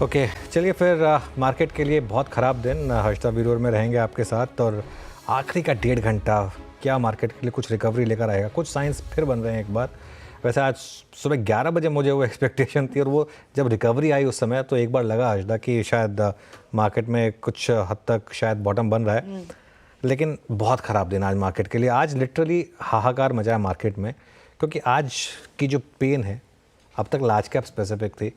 Okay चलिए फिर market के लिए बहुत ख़राब दिन। हर्षदा वीरोर में रहेंगे आपके साथ और आखिरी का 1.5 घंटा क्या मार्केट के लिए कुछ रिकवरी लेकर आएगा, कुछ साइंस फिर बन रहे हैं एक बार। वैसे आज सुबह 11 बजे मुझे वो एक्सपेक्टेशन थी और वो जब रिकवरी आई उस समय तो एक बार लगा हर्षदा कि शायद मार्केट में कुछ हद तक शायद बॉटम बन रहा है, लेकिन बहुत ख़राब दिन आज मार्केट के लिए। आज लिटरली हाहाकार मचा है मार्केट में, क्योंकि आज की जो पेन है, अब तक लार्ज कैप स्पेसिफिक थी,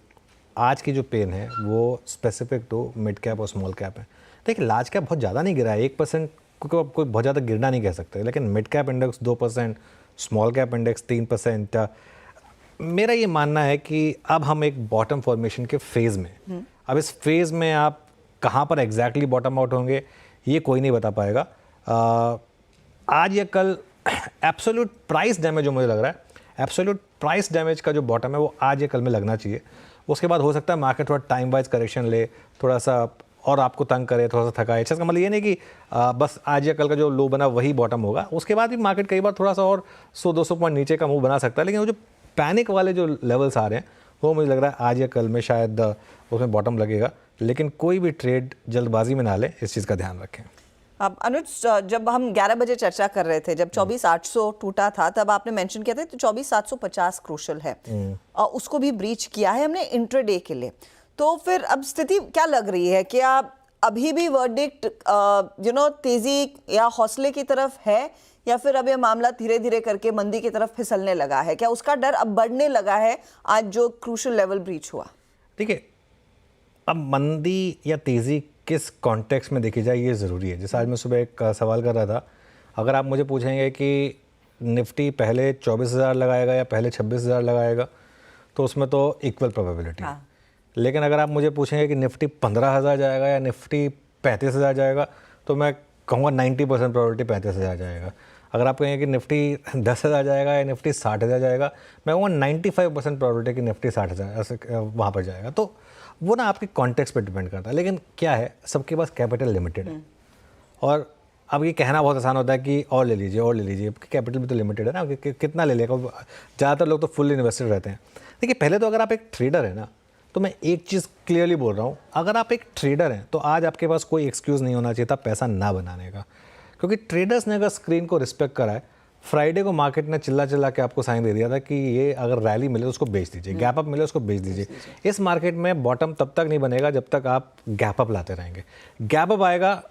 आज की जो पेन है वो स्पेसिफिक टू मिड कैप और स्मॉल कैप है। देखिए लार्ज कैप बहुत ज़्यादा नहीं गिरा है, 1% को आप कोई बहुत ज़्यादा गिरना नहीं कह सकते, लेकिन mid cap index 2%, small cap index 3%। मेरा ये मानना है कि अब हम एक बॉटम फॉर्मेशन के फेज़ में, अब इस फेज़ में आप कहाँ पर एग्जैक्टली बॉटम आउट होंगे ये कोई नहीं बता पाएगा। आज या कल एब्सोल्यूट प्राइस डैमेज जो मुझे लग रहा है, एब्सोल्यूट प्राइस डैमेज का जो बॉटम है वो आज या कल में लगना चाहिए। उसके बाद हो सकता है मार्केट थोड़ा टाइम वाइज करेक्शन ले, थोड़ा सा और आपको तंग करे, थोड़ा सा थकाए। इसका मतलब ये नहीं कि बस आज या कल का जो लो बना वही बॉटम होगा, उसके बाद भी मार्केट कई बार थोड़ा सा और 100-200 पॉइंट नीचे का मूव बना सकता है। लेकिन वो जो पैनिक वाले जो लेवल्स आ रहे हैं वो मुझे लग रहा है आज या कल में शायद उसमें बॉटम लगेगा। लेकिन कोई भी ट्रेड जल्दबाजी में ना ले, इस चीज़ का ध्यान रखें। अब अनुज, जब हम 11 बजे चर्चा कर रहे थे, जब 24,800 टूटा था, तब आपने मेंशन किया था तो 24,750 क्रूशल है, उसको भी ब्रीच किया है हमने इंट्राडे के लिए। तो फिर अब स्थिति क्या लग रही है? क्या अभी भी वर्डिक्ट तेजी या हौसले की तरफ है, या फिर अब ये मामला धीरे धीरे करके मंदी की तरफ फिसलने लगा है? क्या उसका डर अब बढ़ने लगा है आज जो क्रूशल लेवल ब्रीच हुआ? देखिए अब मंदी या तेज़ी किस कॉन्टेक्स्ट में देखी जाए ये ज़रूरी है। जैसे आज मैं सुबह एक सवाल कर रहा था, अगर आप मुझे पूछेंगे कि निफ्टी पहले 24,000 लगाएगा या पहले 26,000 लगाएगा तो उसमें तो इक्वल प्रोबेबिलिटी है। लेकिन अगर आप मुझे पूछेंगे कि निफ्टी 15,000 जाएगा या निफ्टी 35,000 जाएगा तो मैं कहूँगा 90% प्रोबेबिलिटी 35,000 जाएगा। अगर आप कहेंगे कि निफ्टी 10,000 जाएगा या निफ्टी 60,000 जाएगा, मैं कहूँगा 95% प्रोबेबिलिटी कि निफ्टी 60,000 वहाँ पर जाएगा। तो वो ना आपके कॉन्टेक्स्ट पे डिपेंड करता है। लेकिन क्या है, सबके पास कैपिटल लिमिटेड है और अब ये कहना बहुत आसान होता है कि और ले लीजिए और ले लीजिए, कैपिटल भी तो लिमिटेड है ना, कितना ले लेगा। ज़्यादातर लोग तो फुल इन्वेस्टेड रहते हैं। देखिए पहले तो अगर आप एक ट्रेडर है ना, तो मैं एक चीज़ क्लियरली बोल रहा हूँ, अगर आप एक ट्रेडर हैं तो आज आपके पास कोई एक्सक्यूज़ नहीं होना चाहिए था पैसा ना बनाने का, क्योंकि ट्रेडर्स ने अगर स्क्रीन को रिस्पेक्ट करा है, फ्राइडे को मार्केट ने चिल्ला चिल्ला के आपको साइन दे दिया था कि ये अगर रैली मिले तो उसको बेच दीजिए, गैप अप मिले उसको बेच दीजिए। इस मार्केट में बॉटम तब तक नहीं बनेगा जब तक आप गैप अप लाते रहेंगे। गैप अप आएगा,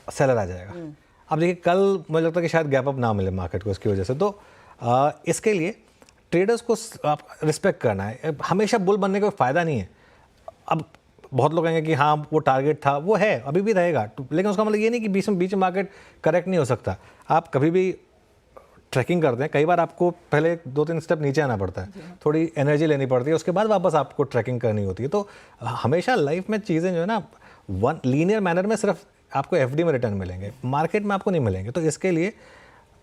सेलर आ जाएगा। अब देखिए कल मुझे लगता है कि शायद गैप अप ना मिले मार्केट को इसकी वजह से। तो इसके लिए ट्रेडर्स को आप रिस्पेक्ट करना है। हमेशा बुल बनने का फ़ायदा नहीं है। अब बहुत लोग कहेंगे कि हाँ वो टारगेट था, वो है अभी भी रहेगा, लेकिन उसका मतलब ये नहीं कि बीच में मार्केट करेक्ट नहीं हो सकता। आप कभी भी ट्रैकिंग करते हैं, कई बार आपको पहले 2-3 स्टेप नीचे आना पड़ता है, थोड़ी एनर्जी लेनी पड़ती है, उसके बाद वापस आपको ट्रैकिंग करनी होती है। तो हमेशा लाइफ में चीज़ें जो है ना वन लीनियर मैनर में सिर्फ आपको एफडी में रिटर्न मिलेंगे, मार्केट में आपको नहीं मिलेंगे। तो इसके लिए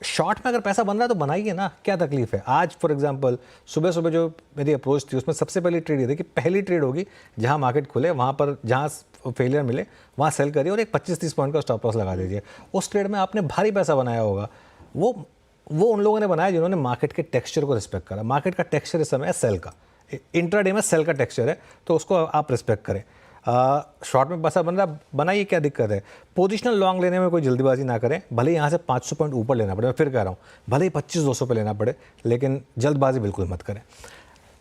शॉर्ट में अगर पैसा बन रहा है तो बनाइए ना, क्या तकलीफ है। आज फॉर एग्जांपल सुबह सुबह जो मेरी अप्रोच थी उसमें सबसे पहली ट्रेड ये थी कि पहली ट्रेड होगी जहां मार्केट खुले, वहां पर जहां फेलियर मिले वहां सेल करिए और एक 25-30 पॉइंट का स्टॉप लॉस लगा दीजिए। उस ट्रेड में आपने भारी पैसा बनाया होगा। वो उन लोगों ने बनाया जिन्होंने मार्केट के टेक्सचर को रिस्पेक्ट करा। मार्केट का टेक्सचर इस समय सेल का, इंट्राडे में सेल का टेक्सचर है, तो उसको आप रिस्पेक्ट करें। शॉर्ट में पैसा बन रहा, बनाइए, क्या दिक्कत है। पोजिशनल लॉन्ग लेने में कोई जल्दीबाजी ना करें, भले ही यहाँ से 500 पॉइंट ऊपर लेना पड़े, मैं फिर कह रहा हूँ भले ही 25-200 पे लेना पड़े, लेकिन जल्दबाजी बिल्कुल मत करें।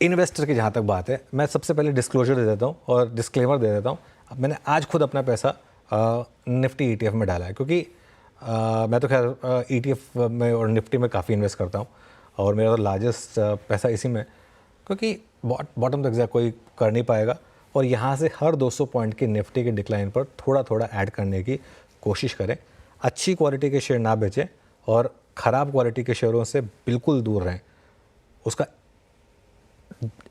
इन्वेस्टर की जहाँ तक बात है, मैं सबसे पहले डिस्क्लोजर दे देता हूँ और डिस्क्लेमर दे देता हूँ। मैंने आज खुद अपना पैसा निफ्टी ETF में डाला है, क्योंकि मैं तो खैर ETF में और निफ्टी में काफ़ी इन्वेस्ट करता हूँ और मेरा तो लार्जेस्ट पैसा इसी में, क्योंकि बॉटम तक एग्जैक्ट कोई कर नहीं पाएगा और यहाँ से हर 200 पॉइंट की निफ्टी के डिक्लाइन पर थोड़ा थोड़ा ऐड करने की कोशिश करें। अच्छी क्वालिटी के शेयर ना बेचें और ख़राब क्वालिटी के शेयरों से बिल्कुल दूर रहें। उसका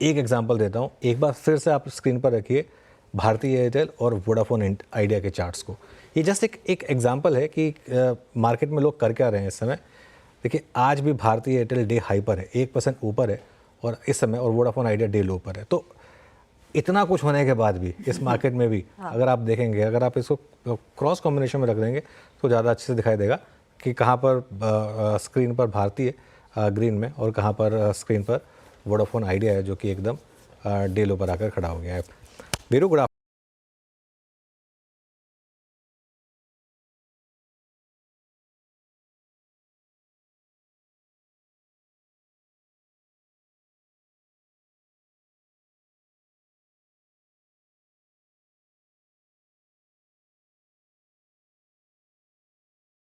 एक एग्जांपल देता हूँ, एक बार फिर से आप स्क्रीन पर रखिए भारती एयरटेल और वोडाफोन आइडिया के चार्ट्स को। ये जस्ट एक एग्जांपल है कि मार्केट में लोग कर क्या रहे हैं इस समय। देखिए आज भी भारती एयरटेल डे हाई पर है, 1% ऊपर है और इस समय, और वोडाफोन आइडिया डे लो पर है। तो इतना कुछ होने के बाद भी इस मार्केट में भी अगर आप देखेंगे, अगर आप इसको क्रॉस कॉम्बिनेशन में रख देंगे तो ज़्यादा अच्छे से दिखाई देगा कि कहाँ पर स्क्रीन पर भारती है ग्रीन में और कहाँ पर स्क्रीन पर वोडाफोन आइडिया है जो कि एकदम डे लो पर आकर खड़ा हो गया है। वीरू गुड